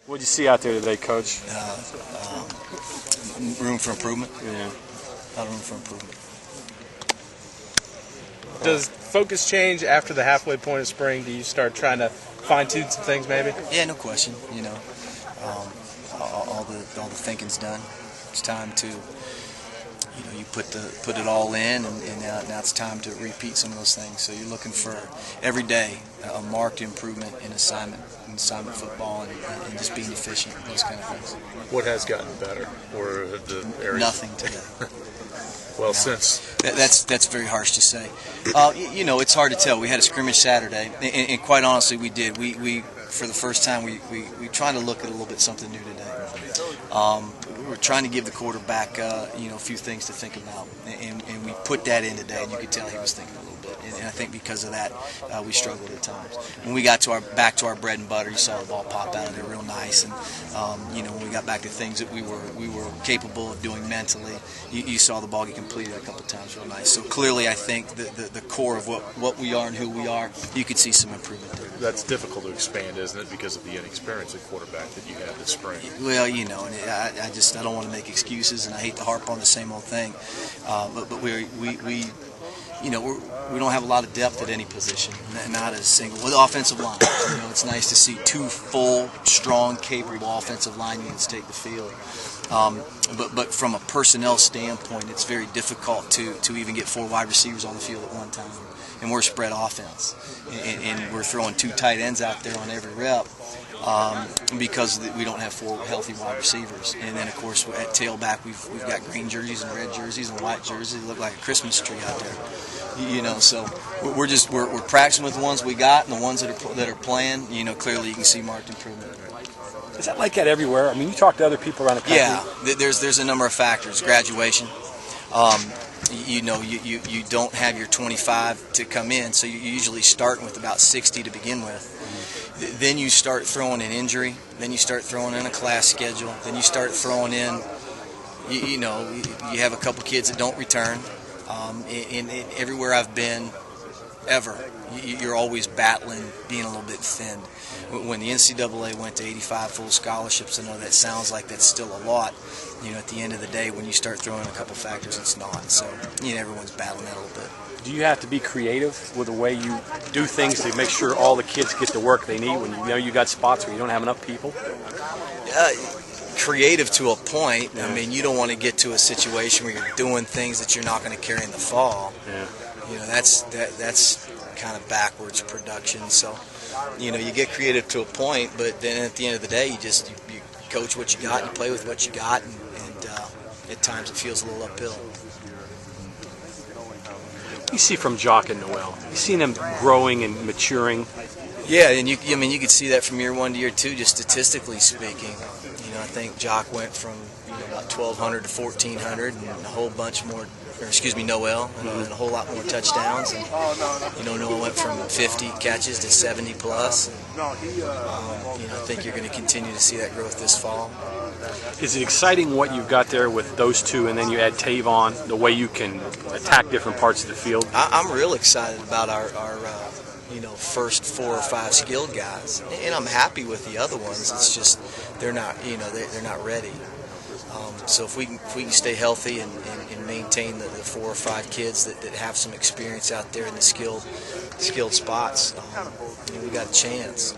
What did you see out there today, Coach? Room for improvement. Yeah. A lot of room for improvement. Does focus change after the halfway point of spring? Do you start trying to fine-tune some things maybe? Yeah, no question. You know, all the thinking's done. It's time to, you put it all in, and now it's time to repeat some of those things. So you're looking for every day a marked improvement in assignment football and just being efficient, those kind of things. What has gotten better, or the areas? Nothing today. Well, no. since that's very harsh to say. It's hard to tell. We had a scrimmage Saturday, and quite honestly, we did. We for the first time we trying to look at a little bit something new today. We were trying to give the quarterback a few things to think about, and we put that in today, and you could tell he was thinking a little bit. And I think because of that, we struggled at times. When we got back to our bread and butter, you saw the ball pop out of there real nice, and when we got back to things that we were capable of doing mentally, you saw the ball get completed a couple of times real nice. So clearly, I think the core of what we are and who we are, you could see some improvement there. That's difficult to expand, isn't it, because of the inexperience at quarterback that you had this spring? Well, I don't want to make excuses, and I hate to harp on the same old thing, but we don't have a lot of depth at any position, not a single. With the offensive line, it's nice to see two full, strong, capable offensive line units take the field. But from a personnel standpoint, it's very difficult to even get 4 wide receivers on the field at one time. And we're a spread offense, and we're throwing 2 tight ends out there on every rep because we don't have 4 healthy wide receivers. And then, of course, at tailback, we've got green jerseys and red jerseys and white jerseys. They look like a Christmas tree out there. So we're practicing with the ones we got, and the ones that are playing. Clearly you can see marked improvement. Is that like that everywhere? I mean, you talk to other people around the country. Yeah, there's a number of factors. Graduation. You don't have your 25 to come in, so you're usually starting with about 60 to begin with. Then you start throwing in injury. Then you start throwing in a class schedule. Then you start throwing in, you have a couple kids that don't return. And everywhere I've been, ever, you're always battling being a little bit thinned. When the NCAA went to 85 full scholarships, I know that sounds like that's still a lot. At the end of the day, when you start throwing a couple factors, it's not. So, everyone's battling that a little bit. Do you have to be creative with the way you do things to make sure all the kids get the work they need when you got spots where you don't have enough people? Creative to a point. I mean, you don't want to get to a situation where you're doing things that you're not going to carry in the fall. Yeah. That's kind of backwards production. So, you get creative to a point, but then at the end of the day, you coach what you got, you play with what you got, and at times it feels a little uphill. You see from Jock and Noel, you seen them growing and maturing. Yeah, and you could see that from year 1 to year 2, just statistically speaking. I think Jock went from about 1,200 to 1,400, and a whole bunch more. Noel, and a whole lot more touchdowns. And, Noel went from 50 catches to 70 plus. And, I think you're going to continue to see that growth this fall. Is it exciting what you've got there with those two, and then you add Tavon, the way you can attack different parts of the field? I'm real excited about our first 4 or 5 skilled guys, and I'm happy with the other ones. It's just they're not, they're not ready. So if we can stay healthy and maintain the 4 or 5 kids that have some experience out there in the skilled spots, we got a chance.